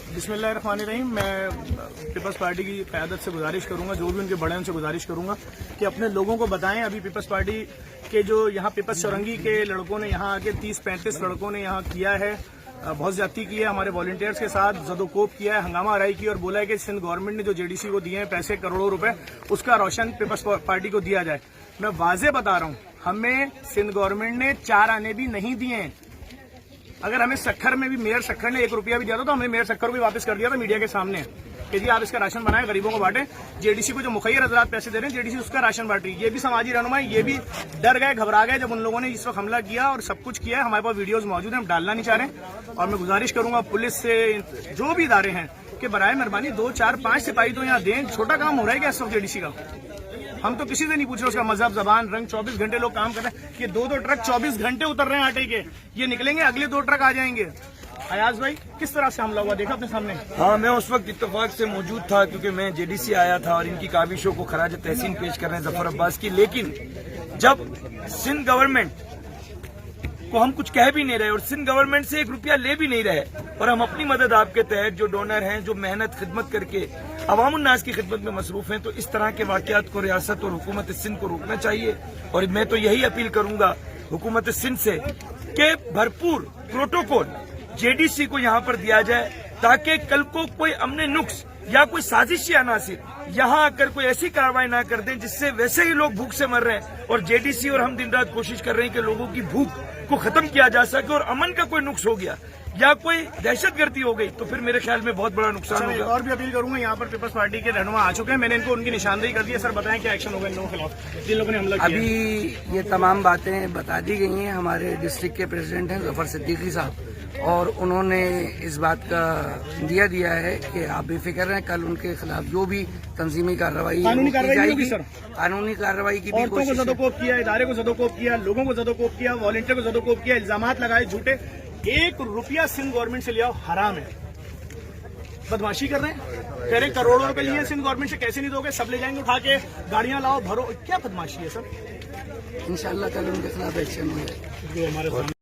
बिस्मिल्लाहिर्रहमानिर्रहीम। मैं peoples party की क़यादत से गुजारिश करूंगा, जो भी उनके बड़े उनसे गुजारिश करूंगा कि अपने लोगों को बताएं। अभी पीपल्स पार्टी के जो यहाँ पीपल्स चौरंगी के लड़कों ने यहाँ आके 30-35 लड़कों ने यहाँ किया है, बहुत ज्यादती की है, हमारे वॉलंटियर्स के साथ जदोकोब किया है, हंगामा आराई की और बोला है कि सिंध गवर्नमेंट ने जो जेडीसी को दिए हैं पैसे करोड़ों रुपए, उसका रोशन पीपल्स पार्टी को दिया जाए। मैं वाजे बता रहा हूँ, हमें सिंध गवर्नमेंट ने 4 आने भी नहीं दिए हैं। अगर हमें सखर में भी मेयर सखर ने 1 रुपया भी दिया था तो हमने मेयर सखर को भी वापस कर दिया था मीडिया के सामने कि जी आप इसका राशन बनाए, गरीबों को बांटे। जेडीसी को जो मुखैर हजरात पैसे दे रहे हैं, जेडीसी उसका राशन बांट रही है। ये भी समाजी रहनुमाई, ये भी डर गए, घबरा गए जब उन लोगों ने इस वक्त हमला किया और सब कुछ किया है। हमारे पास वीडियोज मौजूद हैं, हम डालना नहीं चाह रहे। और मैं गुजारिश करूंगा पुलिस से, जो भी इदारे हैं, कि बराए मेहरबानी 2, 4, 5 सिपाही तो यहाँ दें। छोटा काम हो रहा है क्या इस वक्त जेडीसी का? हम तो किसी से नहीं पूछ रहे उसका मजहब, जबान, रंग। 24 घंटे लोग काम कर रहे हैं। ये 2 ट्रक 24 घंटे उतर रहे हैं आटे के, ये निकलेंगे, अगले 2 ट्रक आ जाएंगे। अयाज भाई, किस तरह से हमला हुआ देखा अपने सामने? हाँ, मैं उस वक्त इत्तेफाक से मौजूद था क्योंकि मैं जेडीसी आया था और इनकी काविशों को खराज तहसीन पेश कर रहे हैं जफर अब्बास की। लेकिन जब सिंध गवर्नमेंट को हम कुछ कह भी नहीं रहे और सिंध गवर्नमेंट से 1 रुपया ले भी नहीं रहे और हम अपनी मदद आपके तहत, जो डोनर हैं, जो मेहनत खिदमत करके अवामुन्नास की खिदमत में मसरूफ हैं, तो इस तरह के वाकयात को रियासत और हुकूमत सिंध को रोकना चाहिए। और मैं तो यही अपील करूंगा हुकूमत सिंध से कि भरपूर प्रोटोकॉल जेडीसी को यहाँ पर दिया जाए ताकि कल को कोई अमने नुक्स या कोई साजिशी अनासिर यहाँ आकर कोई ऐसी कार्रवाई ना कर दें जिससे वैसे ही लोग भूख से मर रहे हैं। और जेडीसी और हम दिन रात कोशिश कर रहे हैं कि लोगों की भूख को खत्म किया जा सके। और अमन का कोई नुक्स हो गया या कोई दहशतगर्दी हो गई तो फिर मेरे ख्याल में बहुत बड़ा नुकसान होगा। और भी अपील करूंगा, यहाँ पर पीपल्स पार्टी के रहनुमा आ चुके हैं, मैंने इनको उनकी निशानदेही कर दी है। सर बताएं क्या एक्शन होगा इन लोगों के खिलाफ जिन लोगों ने हमला किया? अभी ये तमाम बातें बता दी गई हैं। हमारे डिस्ट्रिक्ट के प्रेसिडेंट हैं जफर सिद्दीकी साहब, और उन्होंने इस बात का दिया है कि आप बेफिक्र रहें, कल उनके खिलाफ जो भी तंजीमी कार्रवाई कानूनी कार्रवाई होगी सर। कानूनी कार्रवाई की भी औरतों को जदोकोब किया, इदारे को जदोकोब किया, लोगों को जदोकोब किया, वॉलंटियर को जदोकोब किया, इल्जामात लगाए झूठे। 1 रुपया सिंध गवर्नमेंट से लिया हराम है, बदमाशी कर रहे हैं, कह रहे करोड़ों रुपए लिए सिंध गवर्नमेंट से, कैसे नहीं दोगे, सब ले जाएंगे उठा के, गाड़ियां लाओ भरो। क्या बदमाशी है सर? इंशाल्लाह कल उनके खिलाफ एक्शन होगा। जो हमारे